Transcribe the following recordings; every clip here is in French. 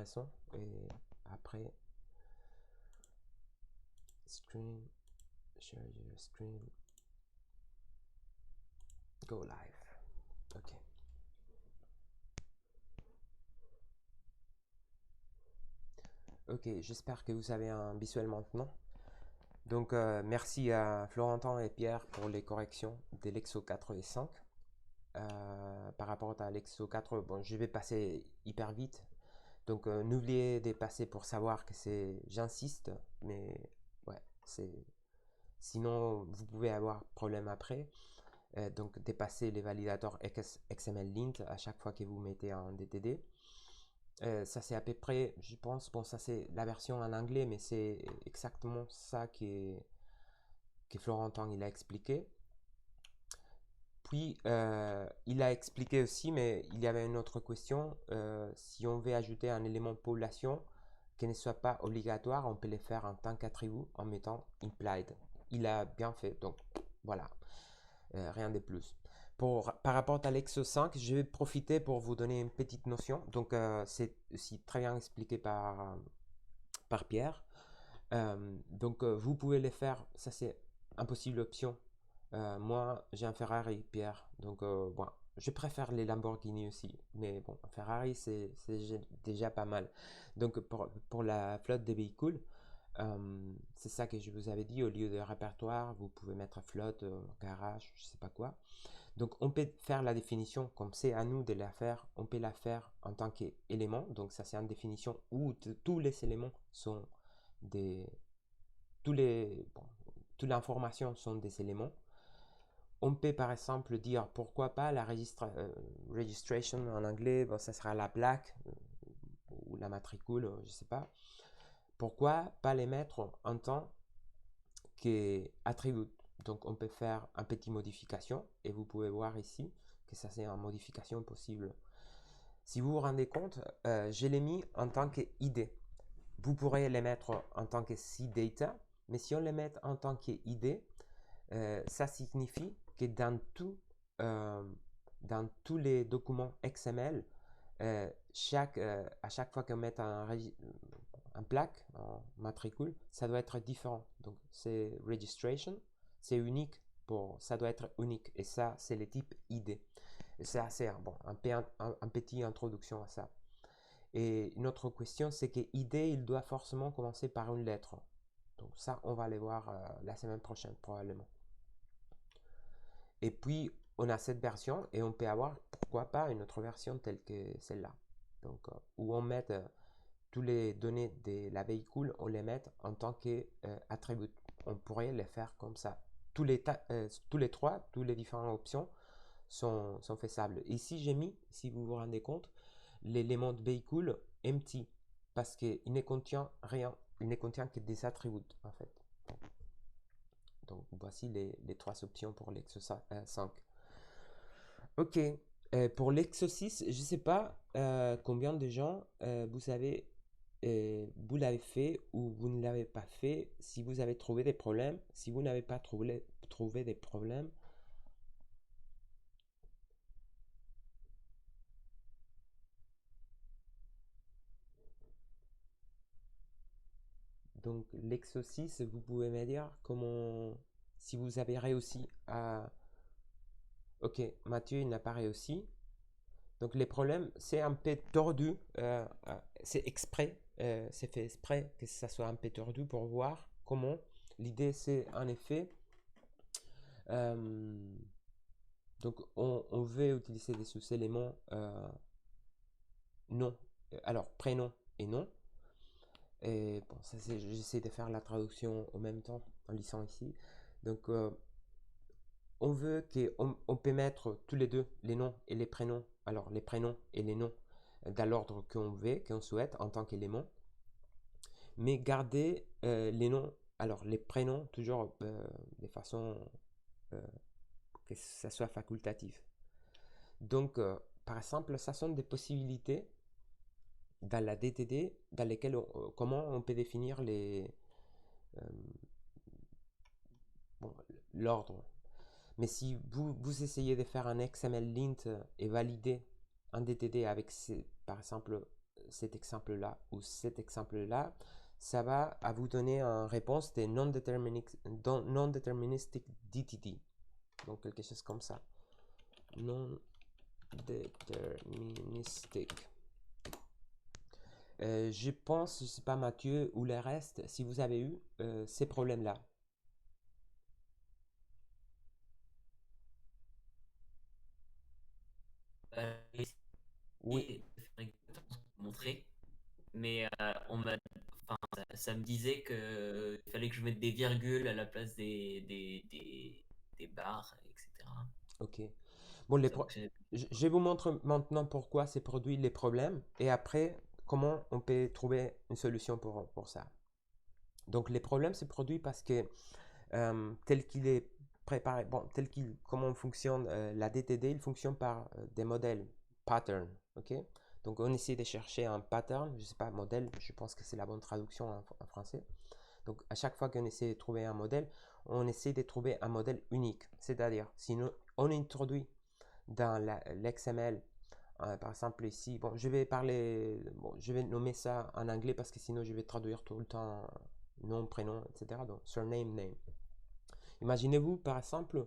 intéressant. Et après, screen, share your screen, go live. Ok. Ok, j'espère que vous avez un visuel maintenant. Donc, merci à Florentin et Pierre pour les corrections de l'Exo 4 et 5. Par rapport à l'Exo 4, bon, je vais passer hyper vite. Donc, n'oubliez de passer pour savoir que c'est... J'insiste, mais ouais, c'est... Sinon, vous pouvez avoir problème après. Donc, dépasser les validateurs XML-Lint à chaque fois que vous mettez un DTD. Ça, c'est à peu près, je pense, bon, ça c'est la version en anglais, mais c'est exactement ça que Florentin il a expliqué. Puis, il a expliqué aussi, mais il y avait une autre question. Si on veut ajouter un élément population qui ne soit pas obligatoire, on peut le faire en tant qu'attribut en mettant implied. Il a bien fait, donc voilà, rien de plus. Par rapport à l'Exo 5, je vais profiter pour vous donner une petite notion. Donc, c'est aussi très bien expliqué par Pierre. Donc, vous pouvez les faire, ça c'est une possible option. Moi, j'ai un Ferrari, Pierre. Donc, bon, je préfère les Lamborghini aussi. Mais bon, un Ferrari, c'est déjà pas mal. Donc, pour la flotte des véhicules, c'est ça que je vous avais dit. Au lieu de répertoire, vous pouvez mettre flotte, garage, je sais pas quoi. Donc, on peut faire la définition, comme c'est à nous de la faire, on peut la faire en tant qu'élément. Donc, ça, c'est une définition où tous les éléments sont des... Toute l'information sont des éléments. On peut par exemple dire pourquoi pas la registration en anglais, bon, ça sera la plaque ou la matricule, je sais pas. Pourquoi pas les mettre en tant qu'attribut. Donc on peut faire une petite modification et vous pouvez voir ici que ça c'est une modification possible. Si vous vous rendez compte, je l'ai mis en tant qu'ID. Vous pourrez les mettre en tant que CData, mais si on les met en tant qu'ID, ça signifie que dans tous les documents XML, à chaque fois qu'on met un plaque, un matricule, ça doit être différent. Donc, c'est registration, c'est unique, ça doit être unique. Et ça, c'est le type ID. Et c'est assez bon, un petit introduction à ça. Et une autre question, c'est que ID, il doit forcément commencer par une lettre. Donc ça, on va aller voir la semaine prochaine, probablement. Et puis, on a cette version et on peut avoir, pourquoi pas, une autre version telle que celle-là. Donc, où on met toutes les données de la véhicule, on les met en tant qu'attribut. On pourrait les faire comme ça. Tous les trois, toutes les différentes options sont faisables. Ici, j'ai mis, si vous vous rendez compte, l'élément de véhicule empty parce qu'il ne contient rien. Il ne contient que des attributs, en fait. Donc, voici les trois options pour l'Exo 5. Ok. Pour l'Exo 6, je ne sais pas combien de gens vous l'avez fait ou vous ne l'avez pas fait. Si vous avez trouvé des problèmes, si vous n'avez pas trouvé des problèmes, donc l'Exo 6, vous pouvez me dire comment, si vous avez réussi à... Ok, Mathieu, il n'a pas réussi. Donc les problèmes, c'est un peu tordu, c'est exprès, c'est fait exprès que ça soit un peu tordu pour voir comment. L'idée, c'est en effet, donc on veut utiliser des sous-éléments non, alors prénom et nom. Et bon, ça c'est, j'essaie de faire la traduction en même temps en lisant ici. Donc on veut qu'on peut mettre tous les deux les noms et les prénoms, alors les prénoms et les noms dans l'ordre qu'on veut, qu'on souhaite en tant qu'élément, mais garder les noms, alors les prénoms toujours de façon que ça soit facultatif. Donc, par exemple, ça sont des possibilités dans la DTD dans lesquelles comment on peut définir euh, bon, l'ordre. Mais si vous essayez de faire un XML lint et valider un DTD avec, par exemple, cet exemple-là ou cet exemple-là, ça va à vous donner une réponse des non-déterministic DTD. Donc quelque chose comme ça. Non-déterministic. Je pense, je sais pas Mathieu ou le reste, si vous avez eu ces problèmes-là. Oui, Essayé de faire exactement ce qu'on montrait, mais ça me disait que il fallait que je mette des virgules à la place des barres, etc. ok. Bon, Ça fonctionnait. je vous montre maintenant pourquoi c'est produit les problèmes et après comment on peut trouver une solution pour ça. Donc les problèmes c'est produit parce que tel qu'il est préparé, bon, comment fonctionne la DTD, il fonctionne par des modèles pattern, ok? Donc on essaie de chercher un pattern, je sais pas, modèle, je pense que c'est la bonne traduction en français. Donc à chaque fois qu'on essaie de trouver un modèle, on essaie de trouver un modèle unique, c'est-à-dire si on introduit dans l'XML, par exemple ici, bon, je vais nommer ça en anglais parce que sinon je vais traduire tout le temps nom, prénom, etc. Donc surname, name. Imaginez-vous par exemple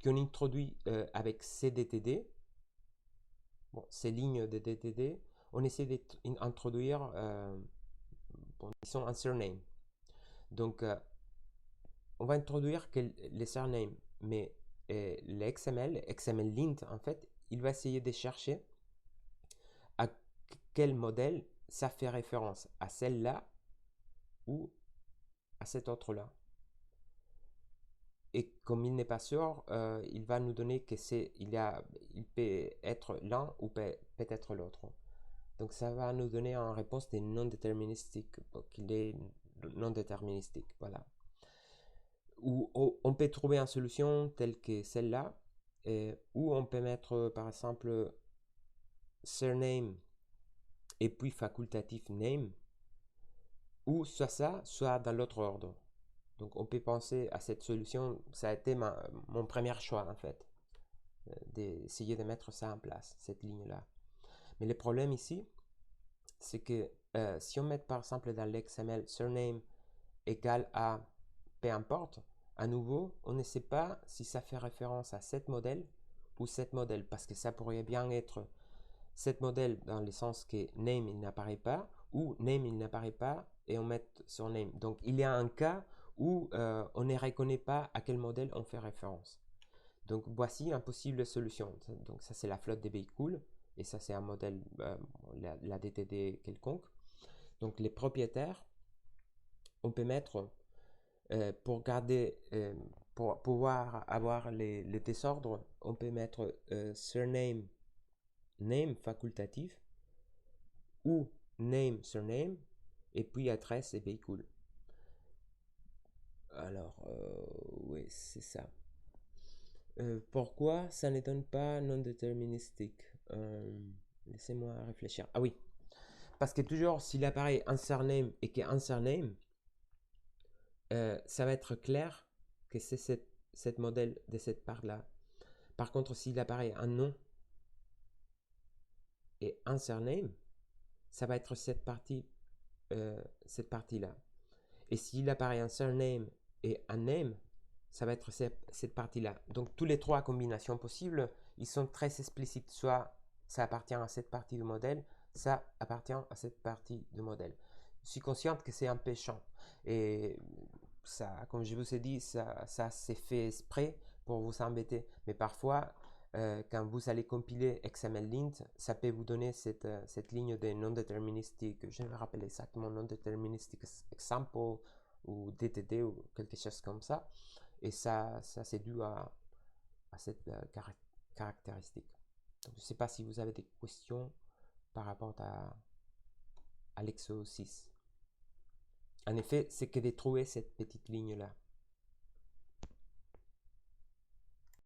qu'on introduit avec CDTD, bon, ces lignes de DTD, on essaie d'introduire bon, disons un surname. Donc on va introduire les surnames, mais l'XML, XML lint en fait, il va essayer de chercher à quel modèle ça fait référence, à celle-là ou à cette autre-là. Et comme il n'est pas sûr, il va nous donner que il peut être l'un ou peut-être l'autre. Donc ça va nous donner en réponse des non déterministiques, qu'il est non déterministique, voilà. Ou on peut trouver une solution telle que celle-là, ou on peut mettre par exemple surname et puis facultatif name, ou soit ça, soit dans l'autre ordre. Donc on peut penser à cette solution, ça a été mon premier choix en fait, d'essayer de mettre ça en place, cette ligne-là. Mais le problème ici, c'est que si on met par exemple dans l'XML surname égale à peu importe, à nouveau, on ne sait pas si ça fait référence à cette modèle ou cette modèle, parce que ça pourrait bien être cette modèle dans le sens que name il n'apparaît pas, ou name il n'apparaît pas et on met surname. Donc il y a un cas où on ne reconnaît pas à quel modèle on fait référence. Donc voici une possible solution. Donc ça c'est la flotte des véhicules et ça c'est un modèle, la DTD quelconque. Donc les propriétaires, on peut mettre pour garder, pour pouvoir avoir les désordres, on peut mettre surname, name facultatif ou name, surname et puis adresse et véhicule. Alors, oui, c'est ça. Pourquoi ça ne donne pas non déterministique? Laissez-moi réfléchir. Ah oui, parce que toujours s'il apparaît un surname et qu'il y a un surname, ça va être clair que c'est cette modèle de cette part-là. Par contre, s'il apparaît un nom et un surname, ça va être cette partie-là. Et s'il apparaît un surname et un name, ça va être cette partie-là. Donc, tous les trois combinaisons possibles, ils sont très explicites. Soit ça appartient à cette partie du modèle, ça appartient à cette partie du modèle. Je suis consciente que c'est un peu chiant. Et ça, comme je vous ai dit, ça s'est fait exprès pour vous embêter. Mais parfois, quand vous allez compiler XML-lint, ça peut vous donner cette ligne de non-déterministique, je me rappelle exactement, non-déterministic example ou DTD ou quelque chose comme ça. Et ça c'est dû à cette caractéristique. Donc, je ne sais pas si vous avez des questions par rapport à l'Exo 6. En effet, c'est que de trouver cette petite ligne-là.